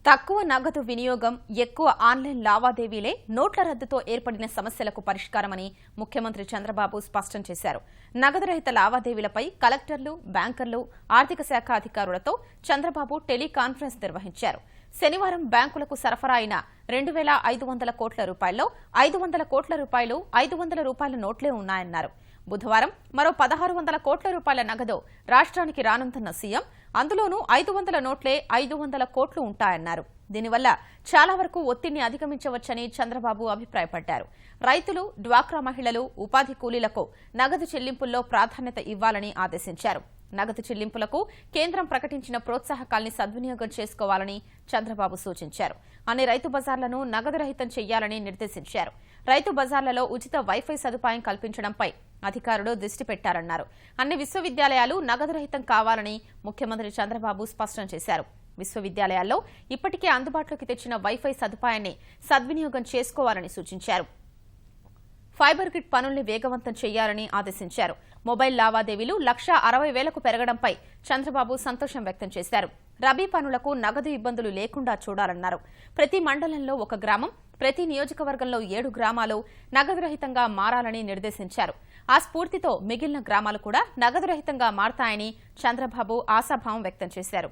తక్కువ నగదు వినియోగం, ఎక్కువ ఆన్లైన్ లావాదేవీలే నోట్ల రద్దుతో ఏర్పడిన సమస్యలకు పరిష్కారమని ముఖ్యమంత్రి చంద్రబాబు స్పష్టం చేశారు. నగదురహిత లావాదేవీలపై కలెక్టర్లు, బ్యాంకర్లు, ఆర్థిక శాఖ అధికారులతో చంద్రబాబు టెలికాన్ఫరెన్స్ నిర్వహించారు. శనివారం బ్యాంకులకు సరఫరా అయిన 2,500 కోట్ల రూపాయల్లో 500 కోట్ల రూపాయలు 500 రూపాయల నోట్లే ఉన్నాయన్నారు. బుధవారం మరో 1,600 కోట్ల రూపాయల నగదు రాష్ట్రానికి రానుందన్న సీఎం, అందులోనూ 500 నోట్లే 500 కోట్లు ఉంటాయన్నారు. దీనివల్ల చాలా వరకు ఒత్తిడిని అధిగమించవచ్చని చంద్రబాబు అభిప్రాయపడ్డారు. రైతులు, డ్వాక్రా మహిళలు, ఉపాధి కూలీలకు నగదు చెల్లింపుల్లో ప్రాధాన్యత ఇవ్వాలని ఆదేశించారు. నగదు చెల్లింపులకు కేంద్రం ప్రకటించిన ప్రోత్సాహకాల్ని సద్వినియోగం చేసుకోవాలని చంద్రబాబు సూచించారు. అన్ని రైతు బజార్లను నగదు రహితం చేయాలని నిర్దేశించారు. రైతు బజార్లలో ఉచిత వైఫై సదుపాయం కల్పించడంపై అధికారులు దృష్టి పెట్టారన్నారు. అన్ని విశ్వవిద్యాలయాలు నగదు రహితం కావాలని ముఖ్యమంత్రి చంద్రబాబు స్పష్టం చేశారు. విశ్వవిద్యాలయాల్లో ఇప్పటికే అందుబాటులోకి తెచ్చిన వైఫై సదుపాయాన్ని సద్వినియోగం చేసుకోవాలని సూచించారు. ఫైబర్ గ్రిడ్ పనుల్ని వేగవంతం చేయాలని ఆదేశించారు. మొబైల్ లావాదేవీలు 1,60,000కు పెరగడంపై చంద్రబాబు సంతోషం వ్యక్తం చేశారు. రబీ పనులకు నగదు ఇబ్బందులు లేకుండా చూడాలన్నారు. ప్రతి మండలంలో 1 గ్రామం, ప్రతి నియోజకవర్గంలో 7 గ్రామాలు నగదు రహితంగా మారాలని నిర్దేశించారు. ఆ స్ఫూర్తితో మిగిలిన గ్రామాలు కూడా నగదు రహితంగా మారతాయని చంద్రబాబు ఆశాభావం వ్యక్తం చేశారు.